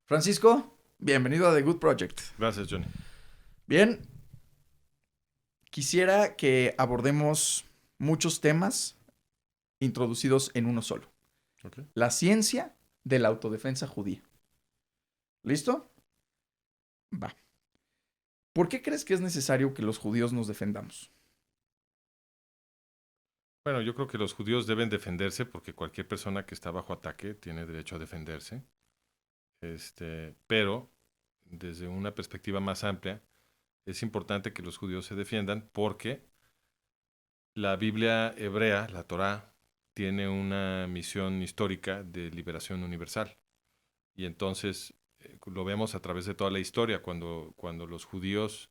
Francisco, bienvenido a The Good Project. Gracias, Johnny. Bien, quisiera que abordemos muchos temas introducidos en uno solo. Okay. La ciencia de la autodefensa judía. ¿Listo? Va. ¿Por qué crees que es necesario que los judíos nos defendamos? Bueno, yo creo que los judíos deben defenderse porque cualquier persona que está bajo ataque tiene derecho a defenderse. Pero desde una perspectiva más amplia, es importante que los judíos se defiendan porque la Biblia hebrea, la Torá, tiene una misión histórica de liberación universal. Y entonces lo vemos a través de toda la historia, cuando los judíos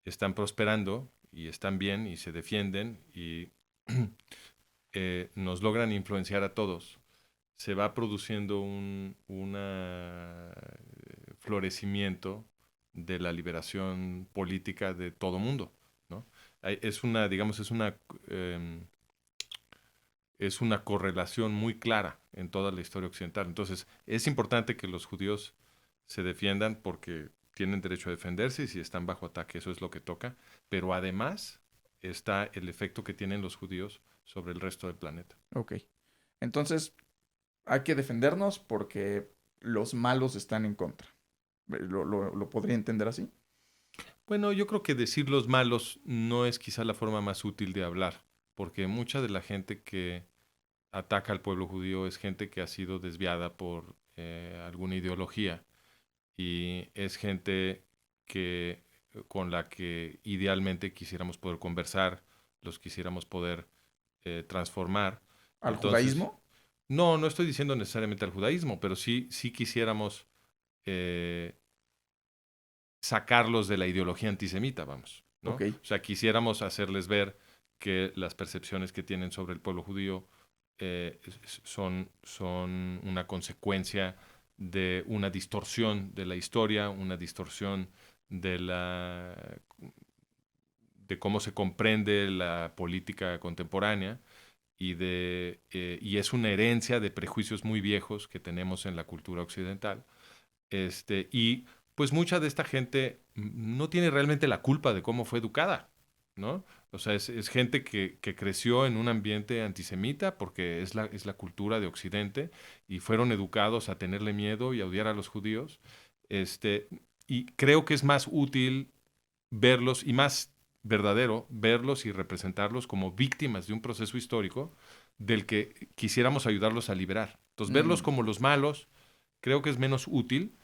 están prosperando y están bien y se defienden y nos logran influenciar a todos, se va produciendo un florecimiento de la liberación política de todo mundo, ¿no? Es una, digamos, es una correlación muy clara en toda la historia occidental. Entonces, es importante que los judíos se defiendan porque tienen derecho a defenderse y si están bajo ataque, eso es lo que toca. Pero además está el efecto que tienen los judíos sobre el resto del planeta. Ok. Entonces, hay que defendernos porque los malos están en contra. ¿Lo podría entender así? Bueno, yo creo que decir los malos no es quizá la forma más útil de hablar, porque mucha de la gente que ataca al pueblo judío es gente que ha sido desviada por alguna ideología y es gente que con la que idealmente quisiéramos poder conversar, los quisiéramos poder transformar. ¿Al Entonces, judaísmo? no estoy diciendo necesariamente al judaísmo, pero sí quisiéramos eh, sacarlos de la ideología antisemita, vamos, ¿no? Ok. O sea, quisiéramos hacerles ver que las percepciones que tienen sobre el pueblo judío son una consecuencia de una distorsión de la historia, una distorsión de de cómo se comprende la política contemporánea y es una herencia de prejuicios muy viejos que tenemos en la cultura occidental. Y pues mucha de esta gente no tiene realmente la culpa de cómo fue educada, ¿no? O sea, es gente que creció en un ambiente antisemita porque es la cultura de Occidente y fueron educados a tenerle miedo y a odiar a los judíos. Este, y creo que es más útil verlos y más verdadero verlos y representarlos como víctimas de un proceso histórico del que quisiéramos ayudarlos a liberar. Entonces, verlos Mm. como los malos creo que es menos útil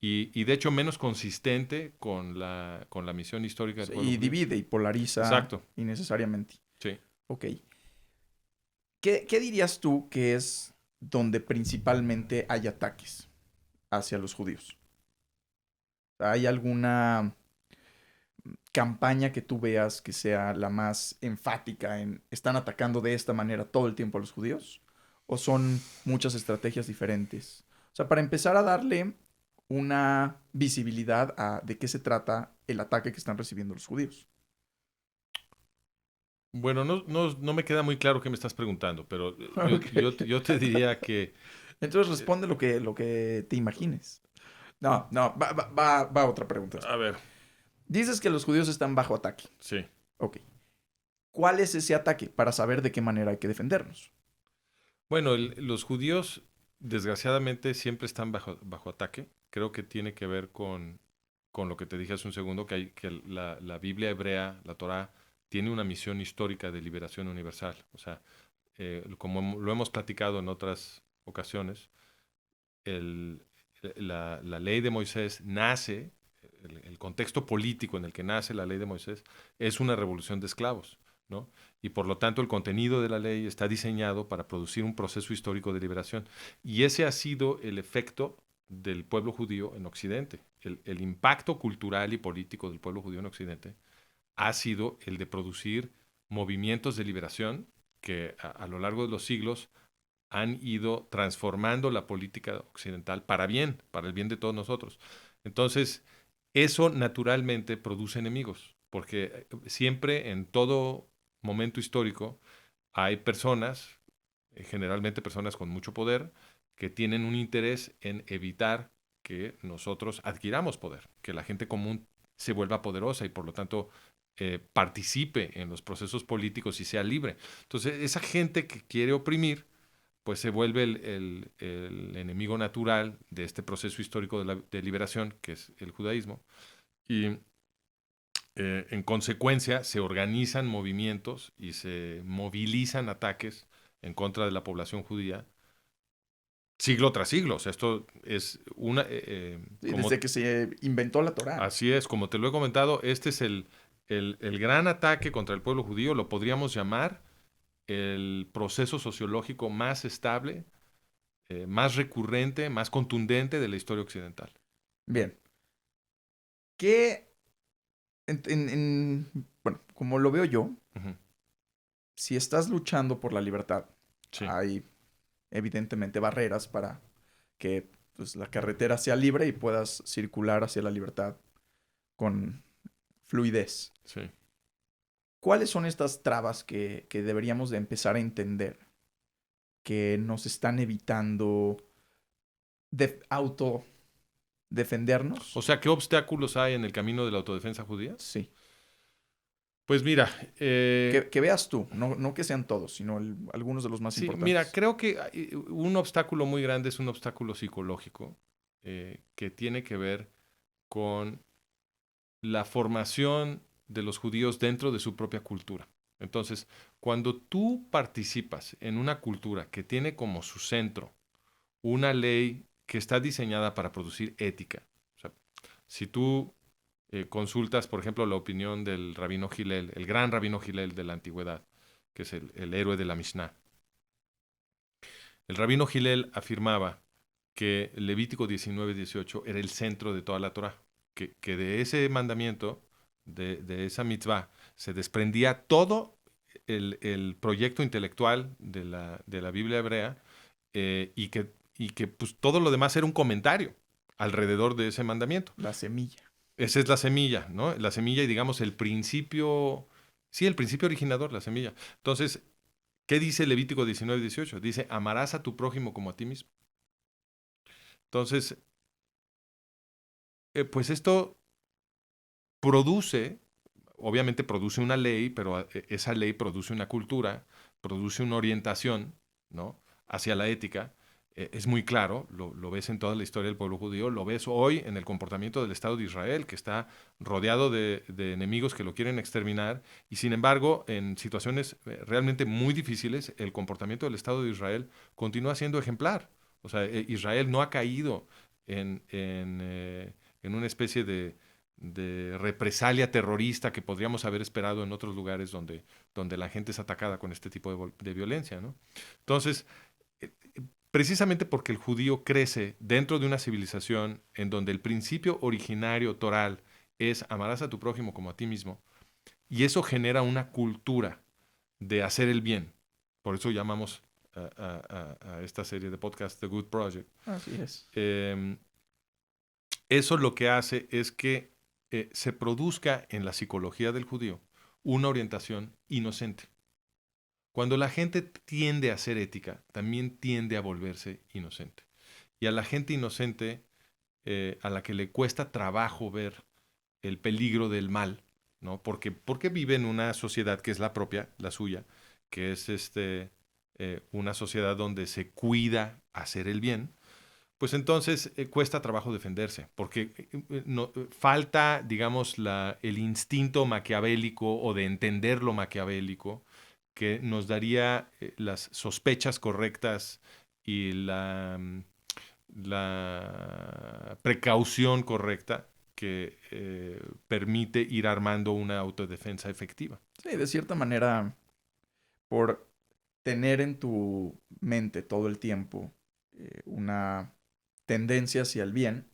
y de hecho menos consistente con la misión histórica del Sí, pueblo y judío. divide y polariza Exacto, innecesariamente. sí. Ok. ¿Qué dirías tú que es donde principalmente hay ataques hacia los judíos? ¿Hay alguna campaña que tú veas que sea la más enfática en están atacando de esta manera todo el tiempo a los judíos? ¿O son muchas estrategias diferentes? O sea, para empezar a darle una visibilidad a de qué se trata el ataque que están recibiendo los judíos. Bueno, no me queda muy claro qué me estás preguntando, pero Ok. yo te diría que, Entonces eh, responde lo que te imagines. No, no, va otra pregunta a después. ver, Dices que los judíos están bajo ataque. sí. Ok. ¿Cuál es ese ataque para saber de qué manera hay que defendernos? Bueno, los judíos desgraciadamente siempre están bajo ataque. Creo que tiene que ver con lo que te dije hace un segundo, que la Biblia hebrea, la Torá, tiene una misión histórica de liberación universal. O sea, como lo hemos platicado en otras ocasiones, el, la ley de Moisés nace, el contexto político en el que nace la ley de Moisés es una revolución de esclavos, ¿no? Y por lo tanto el contenido de la ley está diseñado para producir un proceso histórico de liberación. Y ese ha sido el efecto del pueblo judío en Occidente. El impacto cultural y político del pueblo judío en Occidente ha sido el de producir movimientos de liberación que a lo largo de los siglos han ido transformando la política occidental para bien, para el bien de todos nosotros. Entonces, eso naturalmente produce enemigos, porque siempre en todo momento histórico hay personas, generalmente personas con mucho poder, que tienen un interés en evitar que nosotros adquiramos poder, que la gente común se vuelva poderosa y por lo tanto participe en los procesos políticos y sea libre. Entonces, esa gente que quiere oprimir, pues se vuelve el enemigo natural de este proceso histórico de liberación, que es el judaísmo. Y en consecuencia se organizan movimientos y se movilizan ataques en contra de la población judía siglo tras siglo. O sea, esto es una... Sí, desde que se inventó la Torá. Así es, como te lo he comentado, este es el gran ataque contra el pueblo judío, lo podríamos llamar el proceso sociológico más estable, más recurrente, más contundente de la historia occidental. Bien. ¿Qué, bueno, como lo veo yo, Ujú. si estás luchando por la libertad, Sí, hay evidentemente barreras para que pues, la carretera sea libre y puedas circular hacia la libertad con fluidez. sí. ¿Cuáles son estas trabas que deberíamos de empezar a entender que nos están evitando O autodefendernos? sea, ¿qué obstáculos hay en el camino de la autodefensa judía? Sí. Pues mira, Que veas tú, no que sean todos, sino algunos de los más sí, mira, importantes. creo que un obstáculo muy grande es un obstáculo psicológico que tiene que ver con la formación de los judíos dentro de su propia cultura. Entonces, cuando tú participas en una cultura que tiene como su centro una ley que está diseñada para producir ética, o sea, si tú consultas, por ejemplo, la opinión del rabino Hillel, el gran rabino Hillel de la antigüedad, que es el héroe de la Mishnah, el rabino Hillel afirmaba que Levítico 19:18 era el centro de toda la Torah, que de ese mandamiento, de esa mitzvah, se desprendía todo el proyecto intelectual de la Biblia hebrea y que pues, todo lo demás era un comentario alrededor de ese mandamiento. La semilla. Esa es la semilla, ¿no? La semilla y digamos el principio, sí, el principio originador, la semilla. Entonces, ¿qué dice Levítico 19:18? Dice, amarás a tu prójimo como a ti mismo. Entonces, pues esto produce, obviamente produce una ley, pero esa ley produce una cultura, produce una orientación, ¿no? Hacia la ética. Es muy claro, lo ves en toda la historia del pueblo judío, lo ves hoy en el comportamiento del Estado de Israel, que está rodeado de enemigos que lo quieren exterminar, y sin embargo, en situaciones realmente muy difíciles, el comportamiento del Estado de Israel continúa siendo ejemplar. O sea, Israel no ha caído en una especie de represalia terrorista que podríamos haber esperado en otros lugares donde la gente es atacada con este tipo de violencia, ¿no? Entonces, eh, precisamente porque el judío crece dentro de una civilización en donde el principio originario toral es amarás a tu prójimo como a ti mismo, y eso genera una cultura de hacer el bien. Por eso llamamos a esta serie de podcast The Good Project. Así es. Eh, Eso lo que hace es que se produzca en la psicología del judío una orientación inocente. Cuando la gente tiende a ser ética, también tiende a volverse inocente. Y a la gente inocente, a la que le cuesta trabajo ver el peligro del mal, ¿no? Porque vive en una sociedad que es la propia, la suya, que es una sociedad donde se cuida hacer el bien, pues entonces cuesta trabajo defenderse, porque falta, digamos, el instinto maquiavélico o de entender lo maquiavélico que nos daría las sospechas correctas y la precaución correcta que permite ir armando una autodefensa efectiva. Sí, de cierta manera, por tener en tu mente todo el tiempo una tendencia hacia el bien,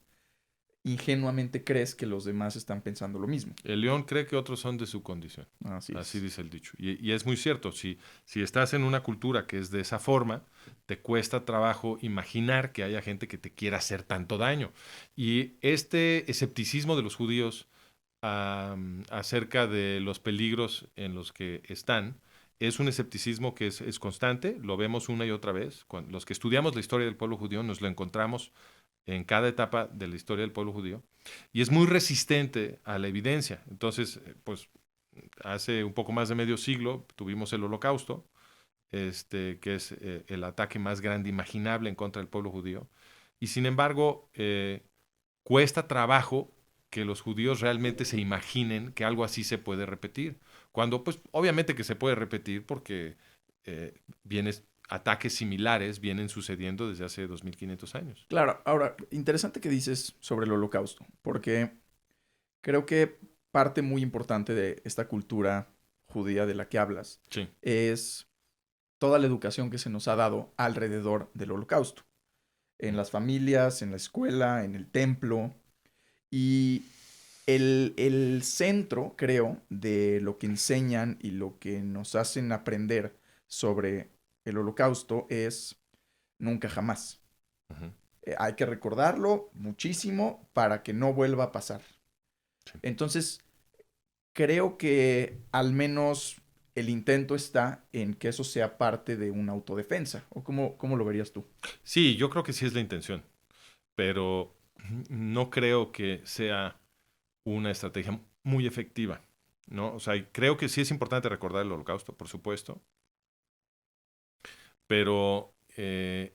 ingenuamente crees que los demás están pensando lo mismo. El león cree que otros son de su condición. Así Así es. dice el dicho. Y es muy cierto. Si estás en una cultura que es de esa forma, te cuesta trabajo imaginar que haya gente que te quiera hacer tanto daño. Y este escepticismo de los judíos acerca de los peligros en los que están es un escepticismo que es constante. Lo vemos una y otra vez. Los que estudiamos la historia del pueblo judío nos lo encontramos en cada etapa de la historia del pueblo judío y es muy resistente a la evidencia. Entonces, pues hace un poco más de medio siglo tuvimos el Holocausto, que es el ataque más grande imaginable en contra del pueblo judío. Y sin embargo, cuesta trabajo que los judíos realmente se imaginen que algo así se puede repetir. Cuando, pues, obviamente que se puede repetir porque ataques similares vienen sucediendo desde hace 2500 años. Claro, ahora, interesante que dices sobre el holocausto, porque creo que parte muy importante de esta cultura judía de la que hablas Sí. es toda la educación que se nos ha dado alrededor del holocausto, en las familias, en la escuela, en el templo. Y el centro, creo, de lo que enseñan y lo que nos hacen aprender sobre el holocausto es nunca jamás. Ujú. Hay que recordarlo muchísimo para que no vuelva a pasar. Sí. Entonces, creo que al menos el intento está en que eso sea parte de una autodefensa. ¿O cómo lo verías tú? Sí, yo creo que sí es la intención, pero no creo que sea una estrategia muy efectiva, ¿no? O sea, creo que sí es importante recordar el holocausto, por supuesto, pero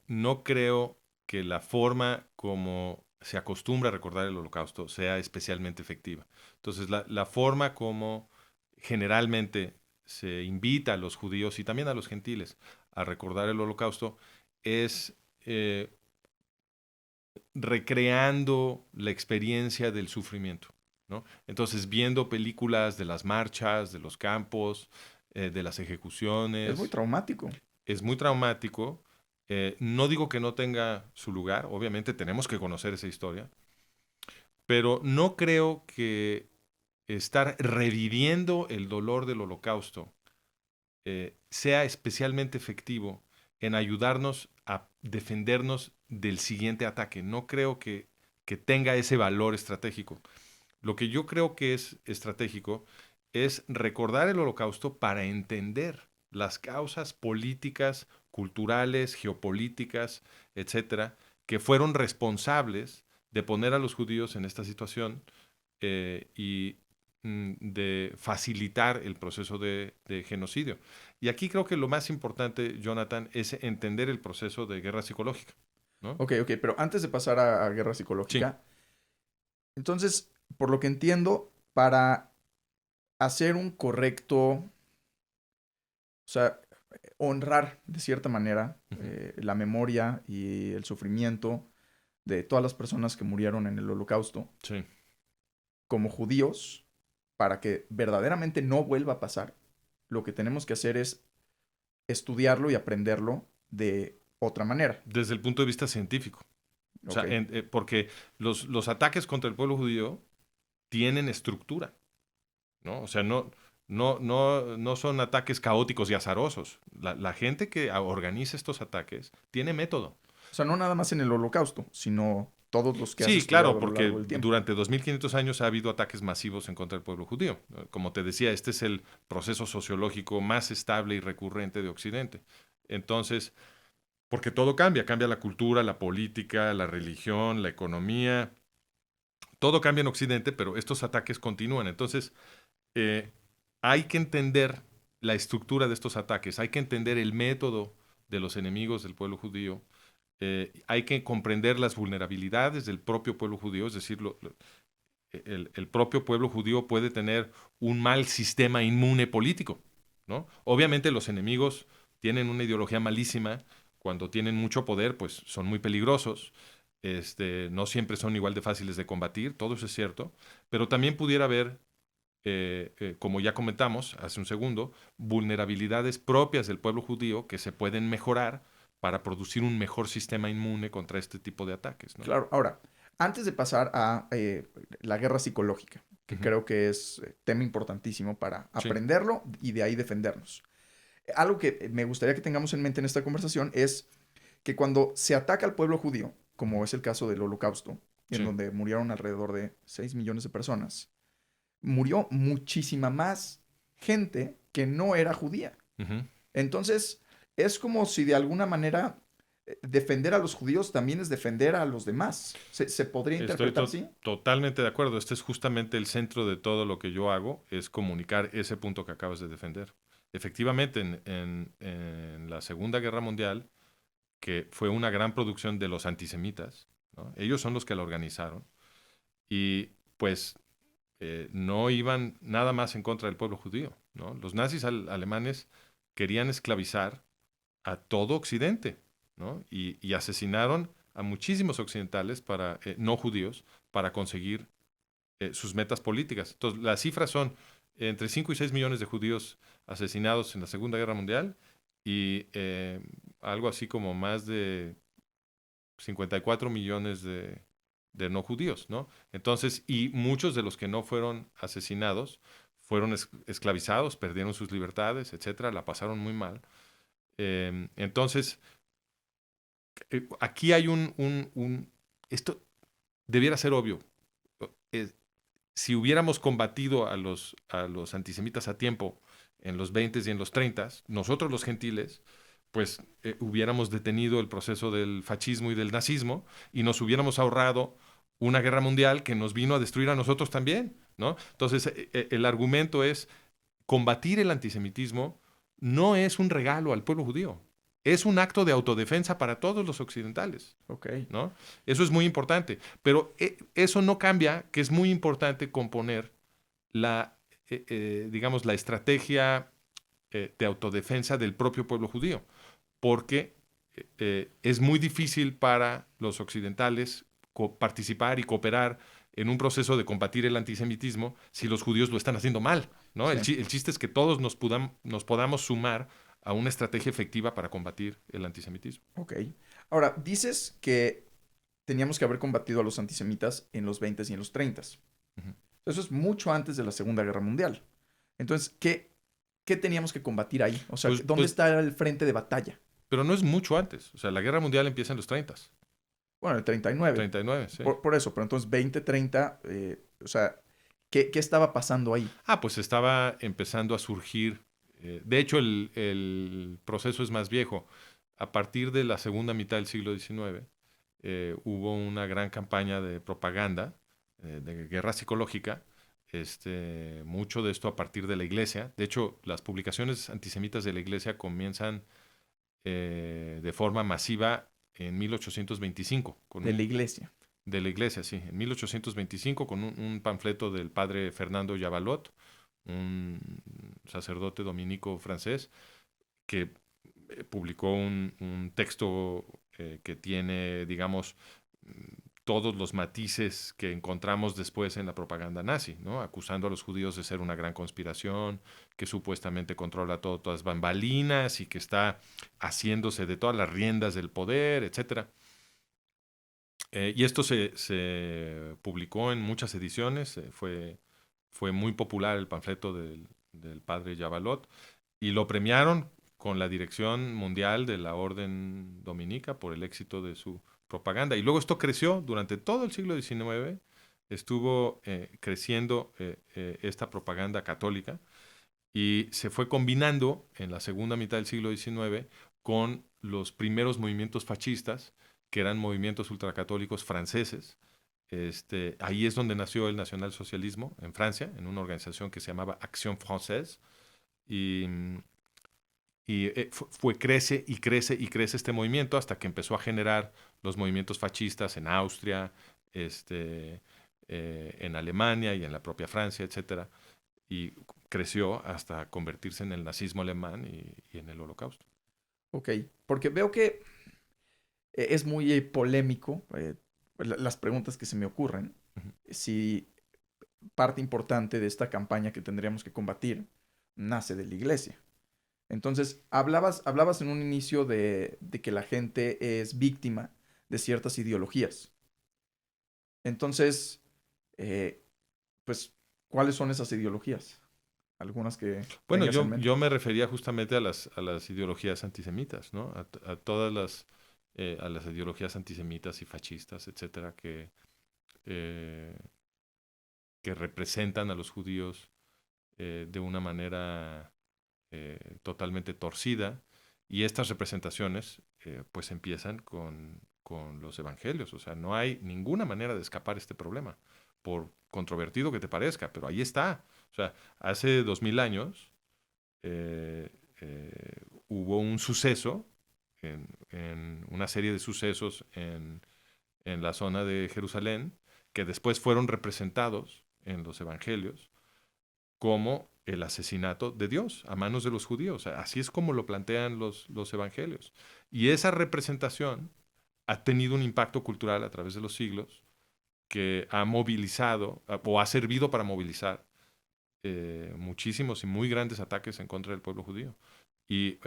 no creo que la forma como se acostumbra a recordar el holocausto sea especialmente efectiva. Entonces, la forma como generalmente se invita a los judíos y también a los gentiles a recordar el holocausto es recreando la experiencia del sufrimiento, ¿no? Entonces, viendo películas de las marchas, de los campos, de las Es muy ejecuciones, traumático. es muy traumático. No digo que no tenga su lugar, obviamente tenemos que conocer esa historia, pero no creo que estar reviviendo el dolor del holocausto sea especialmente efectivo en ayudarnos a defendernos del siguiente ataque. No creo que tenga ese valor estratégico. Lo que yo creo que es estratégico es recordar el holocausto para entender las causas políticas, culturales, geopolíticas, etcétera, que fueron responsables de poner a los judíos en esta situación y de facilitar el proceso de genocidio. Y aquí creo que lo más importante, Jonathan, es entender el proceso de guerra psicológica, ¿no? Ok, ok, pero antes de pasar a guerra Sí. psicológica, entonces, por lo que entiendo, para hacer un correcto, o sea, honrar de cierta manera Ujú. la memoria y el sufrimiento de todas las personas que murieron en el holocausto, Sí. como judíos, para que verdaderamente no vuelva a pasar, lo que tenemos que hacer es estudiarlo y aprenderlo de otra manera. Desde el punto de vista científico. O Ok. sea, porque los ataques contra el pueblo judío tienen estructura, ¿no? O sea, no son ataques caóticos y azarosos. La gente que organiza estos ataques tiene método. O sea, no nada más en el holocausto, sino todos los que has Sí, claro, estudiado a lo porque largo del tiempo. durante 2500 años ha habido ataques masivos en contra del pueblo judío. Como te decía, este es el proceso sociológico más estable y recurrente de Occidente. Entonces, porque todo cambia, cambia la cultura, la política, la religión, la economía, todo cambia en Occidente, pero estos ataques continúan. Entonces, eh, hay que entender la estructura de estos ataques, hay que entender el método de los enemigos del pueblo judío, hay que comprender las vulnerabilidades del propio pueblo judío, es decir, el propio pueblo judío puede tener un mal sistema inmune político, ¿no? Obviamente los enemigos tienen una ideología malísima, cuando tienen mucho poder, pues son muy peligrosos, no siempre son igual de fáciles de combatir, todo eso es cierto, pero también pudiera haber, como ya comentamos hace un segundo, vulnerabilidades propias del pueblo judío que se pueden mejorar para producir un mejor sistema inmune contra este tipo de ataques, ¿no? Claro, ahora, antes de pasar a la guerra psicológica, que Ujú. creo que es tema importantísimo para Sí. aprenderlo y de ahí defendernos. Algo que me gustaría que tengamos en mente en esta conversación es que cuando se ataca al pueblo judío, como Ujú. es el caso del Holocausto, en Sí. donde murieron alrededor de 6 millones de personas, murió muchísima más gente que no era judía. Ujú. Entonces, es como si de alguna manera defender a los judíos también es defender a los demás. ¿Se podría Estoy interpretar así? totalmente de acuerdo. Este es justamente el centro de todo lo que yo hago, es comunicar ese punto que acabas de defender. Efectivamente, en la Segunda Guerra Mundial, que fue una gran producción de los antisemitas, ¿no? Ellos son los que la organizaron, y pues no iban nada más en contra del pueblo judío, ¿no? Los nazis alemanes querían esclavizar a todo Occidente, ¿no? Y asesinaron a muchísimos occidentales no judíos para conseguir sus metas políticas. Entonces, las cifras son entre 5 y 6 millones de judíos asesinados en la Segunda Guerra Mundial, y algo así como más de 54 millones de no judíos, ¿no? Entonces, y muchos de los que no fueron asesinados fueron esclavizados, perdieron sus libertades, etcétera, la pasaron muy mal. Entonces, aquí hay esto debiera ser obvio. Eh, si hubiéramos combatido a los antisemitas a tiempo en los 20 y en los 30, nosotros los gentiles, pues hubiéramos detenido el proceso del fascismo y del nazismo, y nos hubiéramos ahorrado una guerra mundial que nos vino a destruir a nosotros también, ¿no? Entonces, el argumento es: combatir el antisemitismo no es un regalo al pueblo judío, es un acto de autodefensa para todos los occidentales, Ok, ¿no? Eso es muy importante, pero eso no cambia que es muy importante componer digamos, la estrategia de autodefensa del propio pueblo judío, porque es muy difícil para los occidentales participar y cooperar en un proceso de combatir el antisemitismo si los judíos lo están haciendo mal, ¿no? sí, El chiste es que todos nos podamos sumar a una estrategia efectiva para combatir el antisemitismo. ok. Ahora, dices que teníamos que haber combatido a los antisemitas en los 20 y en los 30. Ujú. Eso es mucho antes de la Segunda Guerra Mundial. Entonces, ¿qué teníamos que combatir ahí? O sea, ¿dónde Pues, está el frente de batalla? pero no es mucho antes. O sea, la guerra mundial empieza en los 30, Bueno, el 39. 39, sí. Por eso, pero entonces 20, 30, o sea, ¿qué estaba pasando ahí? Pues estaba empezando a surgir. De hecho, el proceso es más viejo. A partir de la segunda mitad del siglo XIX, hubo una gran campaña de propaganda, de guerra psicológica. Mucho de esto a partir de la iglesia. De hecho, las publicaciones antisemitas de la iglesia comienzan de forma masiva en 1825, De la iglesia. de la iglesia, sí, en 1825, con un panfleto del padre Fernando Yavalot, un sacerdote dominico francés, que publicó un texto que tiene, digamos, todos los matices que encontramos después en la propaganda nazi, ¿no? Acusando a los judíos de ser una gran conspiración, que supuestamente controla todo, todas bambalinas, y que está haciéndose de todas las riendas del poder, etcétera. Y esto se publicó en muchas ediciones. Fue muy popular el panfleto del padre Yavalot, y lo premiaron con la dirección mundial de la Orden Dominica por el éxito de su propaganda. Y luego esto creció durante todo el siglo XIX. Estuvo creciendo esta propaganda católica, y se fue combinando en la segunda mitad del siglo XIX con los primeros movimientos fascistas, que eran movimientos ultracatólicos franceses. Ahí es donde nació el nacionalsocialismo en Francia, en una organización que se llamaba Action Française, y, crece y crece y crece este movimiento hasta que empezó a generar los movimientos fascistas en Austria, en Alemania y en la propia Francia, etcétera, y creció hasta convertirse en el nazismo alemán y en el Holocausto. Ok, porque veo que es muy polémico las preguntas que se me ocurren. Ujú. Si parte importante de esta campaña que tendríamos que combatir nace de la iglesia. Entonces, hablabas en un inicio de que la gente es víctima de ciertas ideologías. Entonces, eh, pues, ¿cuáles son esas ideologías? Algunas que Bueno, tengas en yo mente. me refería justamente a las ideologías antisemitas, ¿no? A todas a las ideologías antisemitas y fascistas, etcétera, eh, que representan a los judíos de una manera totalmente torcida, Y estas representaciones pues empiezan con los evangelios. O sea, no hay ninguna manera de escapar este problema, por controvertido que te parezca, pero ahí está. O sea, hace 2000 años hubo un suceso, en una serie de sucesos en la zona de Jerusalén, que después fueron representados en los evangelios como el asesinato de Dios a manos de los judíos. O sea, así es como lo plantean los evangelios. Y esa representación ha tenido un impacto cultural a través de los siglos que ha movilizado o ha servido para movilizar muchísimos y muy grandes ataques en contra del pueblo judío. Y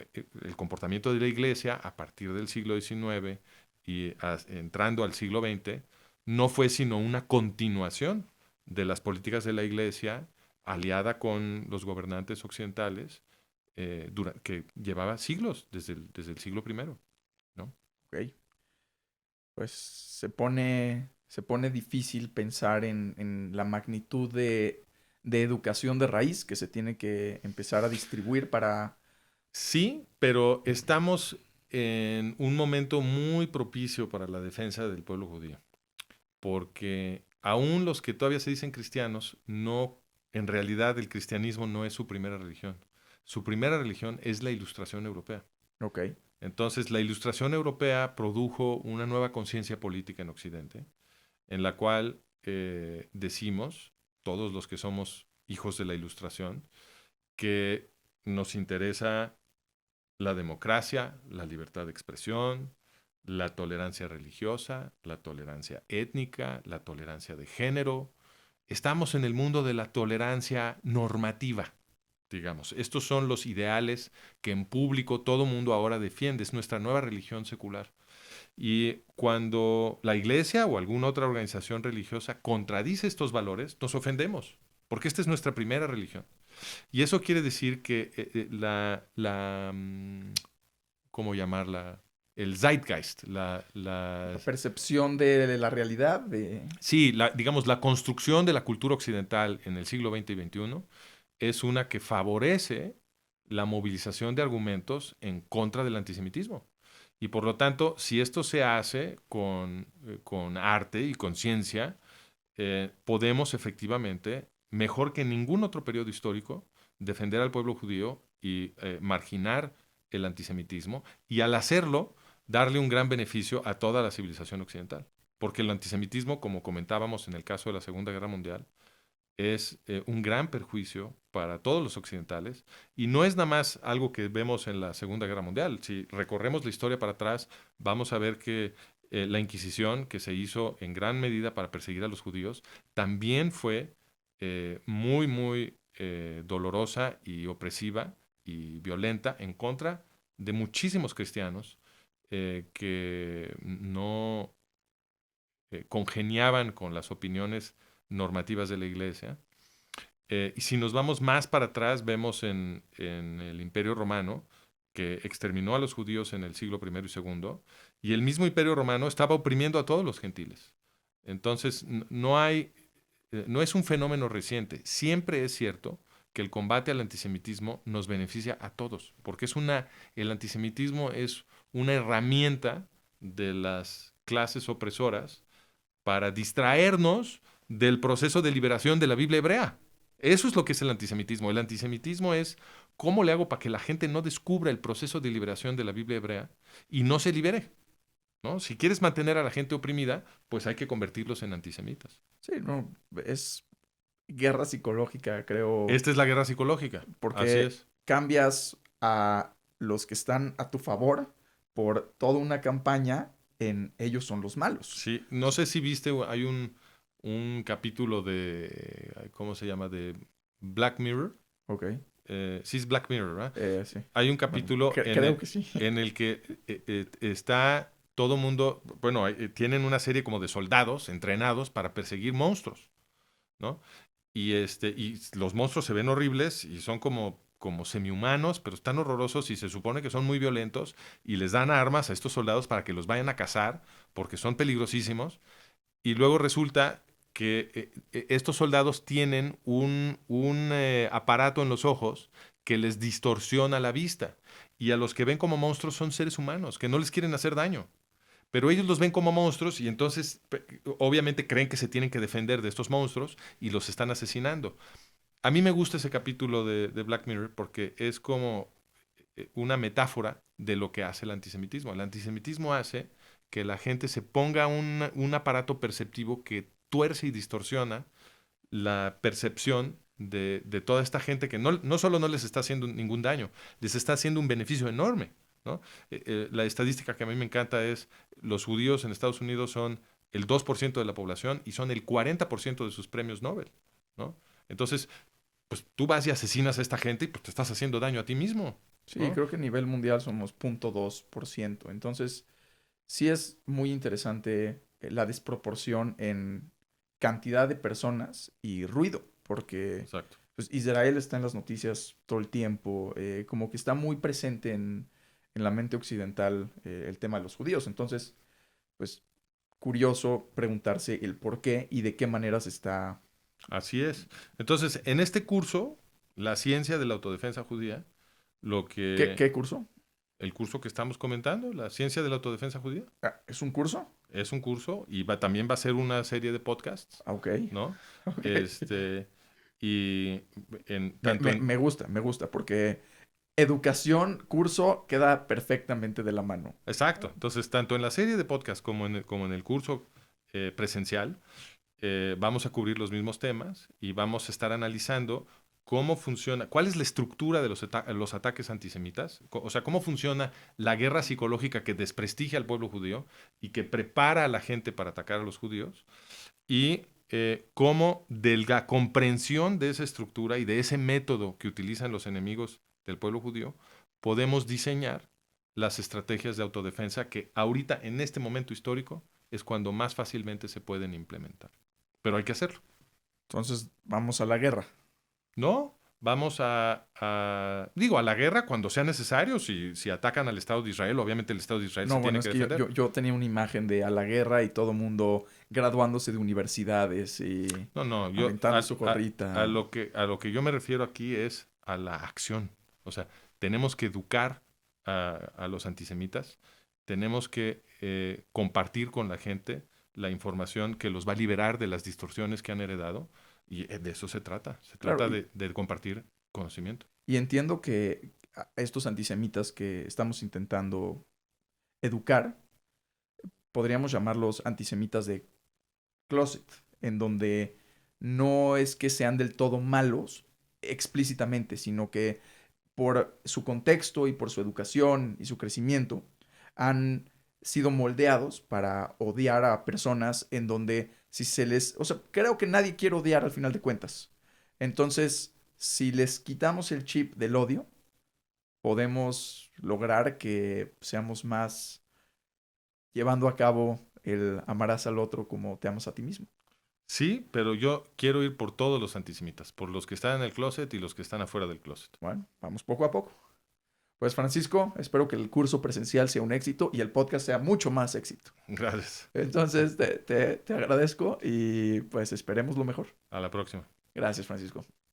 el comportamiento de la iglesia a partir del siglo XIX y entrando al siglo XX no fue sino una continuación de las políticas de la iglesia aliada con los gobernantes occidentales que llevaba siglos, desde el siglo I, ¿no? Ok. Pues se pone difícil pensar en la magnitud de educación de raíz que se tiene que empezar a distribuir para... Sí, pero estamos en un momento muy propicio para la defensa del pueblo judío, porque aún los que todavía se dicen cristianos, no, en realidad el cristianismo no es su primera religión. Su primera religión es la Ilustración europea. Ok, Entonces, la Ilustración europea produjo una nueva conciencia política en Occidente, en la cual decimos, todos los que somos hijos de la Ilustración, que nos interesa la democracia, la libertad de expresión, la tolerancia religiosa, la tolerancia étnica, la tolerancia de género. Estamos en el mundo de la tolerancia normativa, digamos. Estos son los ideales que en público todo mundo ahora defiende. Es nuestra nueva religión secular. Y cuando la iglesia o alguna otra organización religiosa contradice estos valores, nos ofendemos, porque esta es nuestra primera religión. Y eso quiere decir que ¿cómo llamarla? El zeitgeist, la percepción de la realidad, de... sí, digamos, la construcción de la cultura occidental en el siglo XX y XXI es una que favorece la movilización de argumentos en contra del antisemitismo. Y por lo tanto, si esto se hace con arte y con ciencia, podemos efectivamente, mejor que en ningún otro periodo histórico, defender al pueblo judío y marginar el antisemitismo, y al hacerlo, darle un gran beneficio a toda la civilización occidental. Porque el antisemitismo, como comentábamos en el caso de la Segunda Guerra Mundial, es un gran perjuicio para todos los occidentales, y no es nada más algo que vemos en la Segunda Guerra Mundial. Si recorremos la historia para atrás, vamos a ver que la Inquisición, que se hizo en gran medida para perseguir a los judíos, también fue muy, muy dolorosa y opresiva y violenta en contra de muchísimos cristianos que no congeniaban con las opiniones normativas de la iglesia. Y si nos vamos más para atrás, vemos en el Imperio Romano, que exterminó a los judíos en el siglo I y II, y el mismo Imperio Romano estaba oprimiendo a todos los gentiles. Entonces, no es un fenómeno reciente. Siempre es cierto que el combate al antisemitismo nos beneficia a todos, porque el antisemitismo es una herramienta de las clases opresoras para distraernos del proceso de liberación de la Biblia hebrea. Eso es lo que es el antisemitismo. El antisemitismo es cómo le hago para que la gente no descubra el proceso de liberación de la Biblia hebrea y no se libere, ¿no? Si quieres mantener a la gente oprimida, pues hay que convertirlos en antisemitas. Sí, no, es guerra psicológica, creo, Esta es la guerra psicológica. Así porque es. cambias a los que están a tu favor por toda una campaña en ellos son los malos. Sí, no sé si viste, hay un capítulo de, ¿cómo se llama? De Black Mirror. Ok, Sí, es Black Mirror, ¿verdad? sí. Hay un Bueno, capítulo creo que sí. en el que está todo mundo, bueno, tienen una serie como de soldados entrenados para perseguir monstruos, ¿no? Y los monstruos se ven horribles y son como semi-humanos, pero están horrorosos y se supone que son muy violentos, y les dan armas a estos soldados para que los vayan a cazar porque son peligrosísimos. Y luego resulta que estos soldados tienen un aparato en los ojos que les distorsiona la vista. y a los que ven como monstruos son seres humanos, que no les quieren hacer daño. Pero ellos los ven como monstruos y entonces obviamente creen que se tienen que defender de estos monstruos y los están asesinando. A mí me gusta ese capítulo de Black Mirror porque es como una metáfora de lo que hace el antisemitismo. El antisemitismo hace que la gente se ponga un aparato perceptivo que tuerce y distorsiona la percepción de toda esta gente que no solo no les está haciendo ningún daño, les está haciendo un beneficio enorme, ¿no? La estadística que a mí me encanta es los judíos en Estados Unidos son el 2% de la población y son el 40% de sus premios Nobel, ¿no? Entonces, pues tú vas y asesinas a esta gente y pues te estás haciendo daño a ti mismo, Sí, ¿no? creo que a nivel mundial somos 0.2%. Entonces, sí es muy interesante la desproporción en cantidad de personas y ruido, porque Exacto. pues, Israel está en las noticias todo el tiempo, como que está muy presente en la mente occidental el tema de los judíos. Entonces, pues curioso preguntarse el por qué y de qué manera se está... Así es. Entonces, en este curso, la ciencia de la autodefensa judía, lo ¿Qué, que qué curso? el curso que estamos comentando, la ciencia de la autodefensa judía, Ah, ¿es un curso? es un curso y también va a ser una serie de podcasts, Ah, ok, ¿no? ok. Este, y tanto en... Me gusta, porque educación, curso, queda perfectamente de la mano. Exacto. Entonces, tanto en la serie de podcasts como en el curso presencial, vamos a cubrir los mismos temas y vamos a estar analizando cómo funciona, cuál es la estructura de los ataques antisemitas, o sea, cómo funciona la guerra psicológica que desprestigia al pueblo judío y que prepara a la gente para atacar a los judíos, y cómo de la comprensión de esa estructura y de ese método que utilizan los enemigos del pueblo judío, podemos diseñar las estrategias de autodefensa que ahorita, en este momento histórico, es cuando más fácilmente se pueden implementar. Pero hay que hacerlo. Entonces, vamos a la guerra. No, vamos digo, a la guerra cuando sea necesario. Si atacan al Estado de Israel, obviamente el Estado de Israel se No, bueno, tiene es que que defender. yo tenía una imagen de a la guerra y todo mundo graduándose de universidades y No, no, aventando su gorrita. a lo que yo me refiero aquí es a la acción. O sea, tenemos que educar a los antisemitas, tenemos que compartir con la gente la información que los va a liberar de las distorsiones que han heredado, y de eso se trata. Se Claro, trata de compartir conocimiento. y entiendo que a estos antisemitas que estamos intentando educar, podríamos llamarlos antisemitas de closet, en donde no es que sean del todo malos explícitamente, sino que por su contexto y por su educación y su crecimiento han sido moldeados para odiar a personas en donde si se les, o sea, creo que nadie quiere odiar al final de cuentas. Entonces, si les quitamos el chip del odio, podemos lograr que seamos más llevando a cabo el amarás al otro como te amas a ti mismo. Sí, pero yo quiero ir por todos los antisemitas, por los que están en el closet y los que están afuera del closet. Bueno, vamos poco a poco. Pues Francisco, espero que el curso presencial sea un éxito y el podcast sea mucho más éxito. Gracias. Entonces, te agradezco y pues esperemos lo mejor. A la próxima. Gracias, Francisco.